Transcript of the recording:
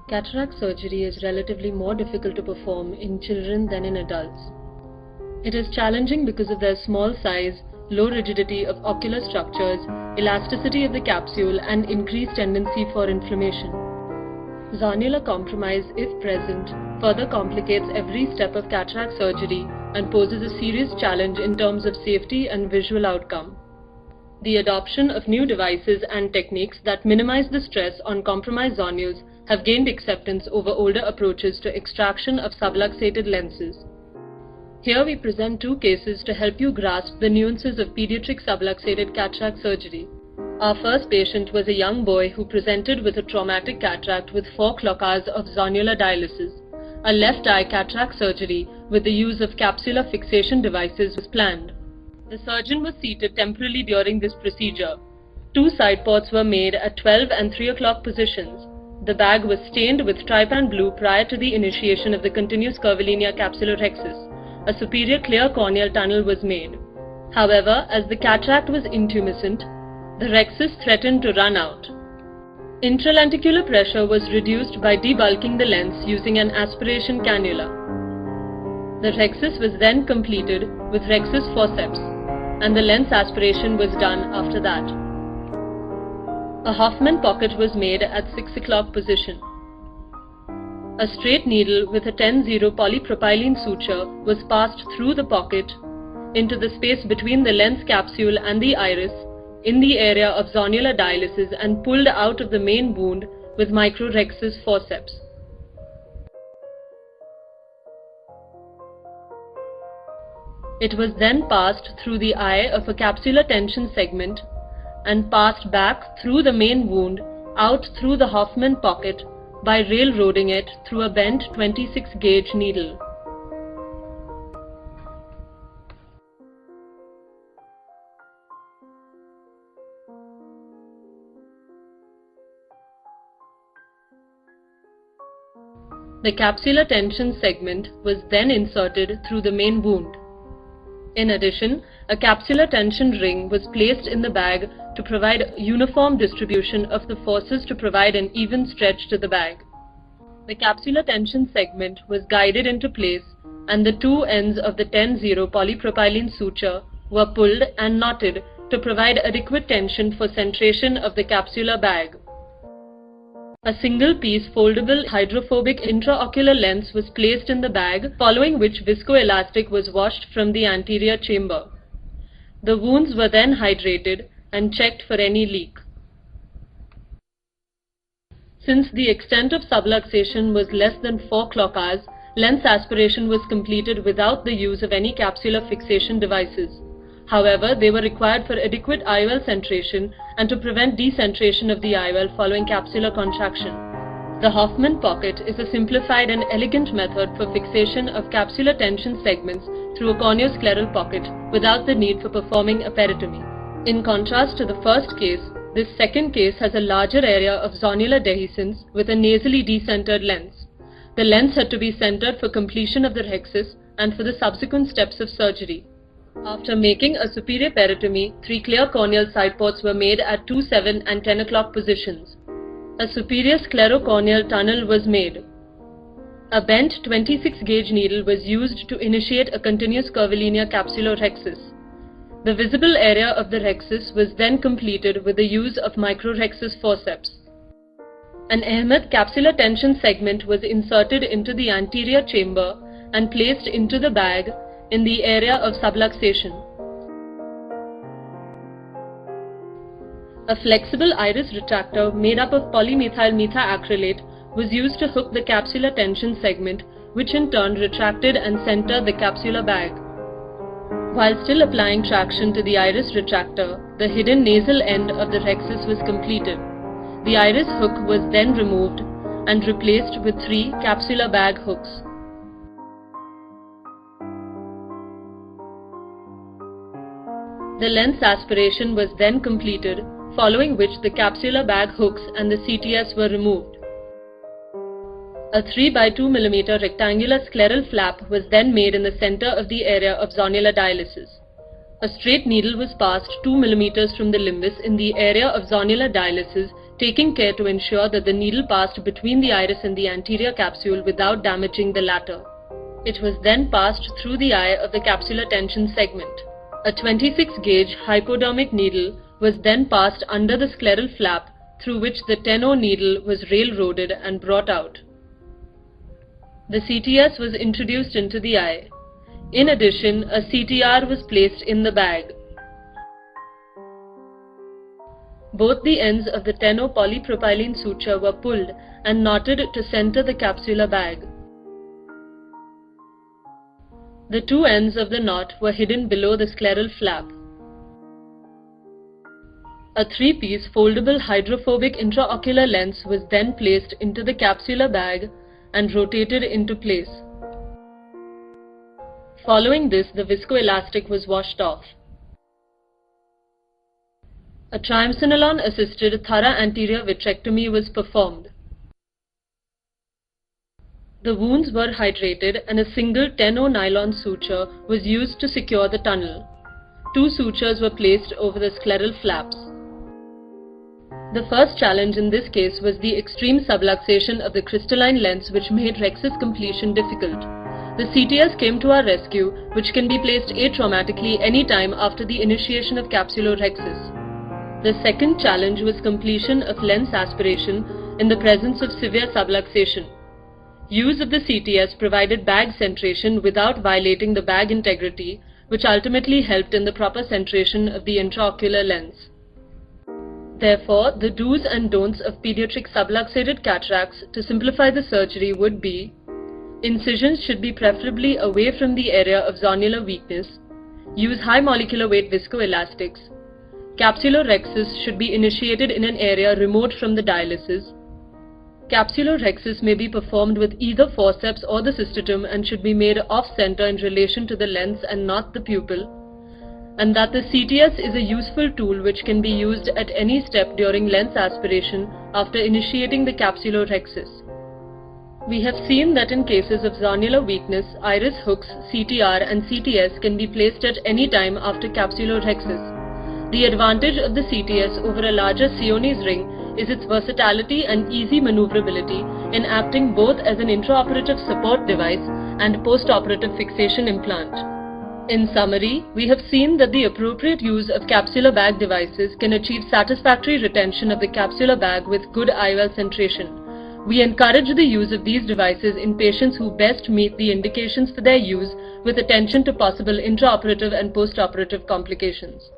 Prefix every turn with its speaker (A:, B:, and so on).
A: Cataract surgery is relatively more difficult to perform in children than in adults. It is challenging because of their small size, low rigidity of ocular structures, elasticity of the capsule, and increased tendency for inflammation. Zonular compromise, if present, further complicates every step of cataract surgery and poses a serious challenge in terms of safety and visual outcome. The adoption of new devices and techniques that minimize the stress on compromised zonules have gained acceptance over older approaches to extraction of subluxated lenses. Here we present two cases to help you grasp the nuances of pediatric subluxated cataract surgery. Our first patient was a young boy who presented with a traumatic cataract with 4 clock-hours of zonular dialysis. A left eye cataract surgery with the use of capsular fixation devices was planned. The surgeon was seated temporarily during this procedure. 2 side ports were made at 12 and 3 o'clock positions. The bag was stained with trypan blue prior to the initiation of the continuous curvilinear capsulorhexis. A superior clear corneal tunnel was made. However, as the cataract was intumescent, the rhexis threatened to run out. Intralenticular pressure was reduced by debulking the lens using an aspiration cannula. The rhexis was then completed with rhexis forceps, and the lens aspiration was done after that. A Hoffman pocket was made at 6 o'clock position. A straight needle with a 10-0 polypropylene suture was passed through the pocket into the space between the lens capsule and the iris in the area of zonular dialysis and pulled out of the main wound with microrhexis forceps. It was then passed through the eye of a capsular tension segment and passed back through the main wound out through the Hoffman pocket by railroading it through a bent 26-gauge needle. The capsular tension segment was then inserted through the main wound. In addition, a capsular tension ring was placed in the bag to provide uniform distribution of the forces to provide an even stretch to the bag. The capsular tension segment was guided into place and the 2 ends of the 10-0 polypropylene suture were pulled and knotted to provide adequate tension for centration of the capsular bag. A single-piece foldable hydrophobic intraocular lens was placed in the bag, following which viscoelastic was washed from the anterior chamber. The wounds were then hydrated and checked for any leak. Since the extent of subluxation was less than 4 clock-hours, lens aspiration was completed without the use of any capsular fixation devices. However, they were required for adequate IOL centration and to prevent decentration of the IOL following capsular contraction. The Hoffman pocket is a simplified and elegant method for fixation of capsular tension segments through a corneoscleral pocket without the need for performing a peritomy. In contrast to the first case, this second case has a larger area of zonular dehiscence with a nasally decentered lens. The lens had to be centered for completion of the rhexis and for the subsequent steps of surgery. After making a superior peritomy, 3 clear corneal side ports were made at 2, 7 and 10 o'clock positions. A superior sclerocorneal tunnel was made. A bent 26-gauge needle was used to initiate a continuous curvilinear capsulorhexis. The visible area of the rhexis was then completed with the use of microrhexis forceps. An Ahmed capsular tension segment was inserted into the anterior chamber and placed into the bag in the area of subluxation. A flexible iris retractor made up of polymethyl methacrylate was used to hook the capsular tension segment, which in turn retracted and centered the capsular bag. While still applying traction to the iris retractor, the hidden nasal end of the rhexis was completed. The iris hook was then removed and replaced with 3 capsular bag hooks. The lens aspiration was then completed, following which the capsular bag hooks and the CTS were removed. A 3 by 2 mm rectangular scleral flap was then made in the center of the area of zonular dialysis. A straight needle was passed 2 mm from the limbus in the area of zonular dialysis taking care to ensure that the needle passed between the iris and the anterior capsule without damaging the latter. It was then passed through the eye of the capsular tension segment. A 26-gauge hypodermic needle was then passed under the scleral flap through which the 10-0 needle was railroaded and brought out. The CTS was introduced into the eye. In addition, a CTR was placed in the bag. Both the ends of the 10-0 polypropylene suture were pulled and knotted to center the capsular bag. The two ends of the knot were hidden below the scleral flap. A 3-piece foldable hydrophobic intraocular lens was then placed into the capsular bag and rotated into place. Following this, the viscoelastic was washed off. A triamcinolone-assisted thora-anterior vitrectomy was performed. The wounds were hydrated and a single 10-0 nylon suture was used to secure the tunnel. 2 sutures were placed over the scleral flaps. The first challenge in this case was the extreme subluxation of the crystalline lens, which made rhexis completion difficult. The CTS came to our rescue, which can be placed atraumatically any time after the initiation of capsulorhexis. The second challenge was completion of lens aspiration in the presence of severe subluxation. Use of the CTS provided bag centration without violating the bag integrity, which ultimately helped in the proper centration of the intraocular lens. Therefore, the do's and don'ts of pediatric subluxated cataracts to simplify the surgery would be: incisions should be preferably away from the area of zonular weakness. Use high molecular weight viscoelastics. Capsulorhexis should be initiated in an area remote from the dialysis. Capsulorhexis may be performed with either forceps or the cystatum and should be made off-center in relation to the lens and not the pupil, and that the CTS is a useful tool which can be used at any step during lens aspiration after initiating the capsulorhexis. We have seen that in cases of zonular weakness, iris hooks, CTR and CTS can be placed at any time after capsulorhexis. The advantage of the CTS over a larger Sionis ring is its versatility and easy maneuverability in acting both as an intraoperative support device and post-operative fixation implant. In summary, we have seen that the appropriate use of capsular bag devices can achieve satisfactory retention of the capsular bag with good IOL centration. We encourage the use of these devices in patients who best meet the indications for their use, with attention to possible intraoperative and postoperative complications.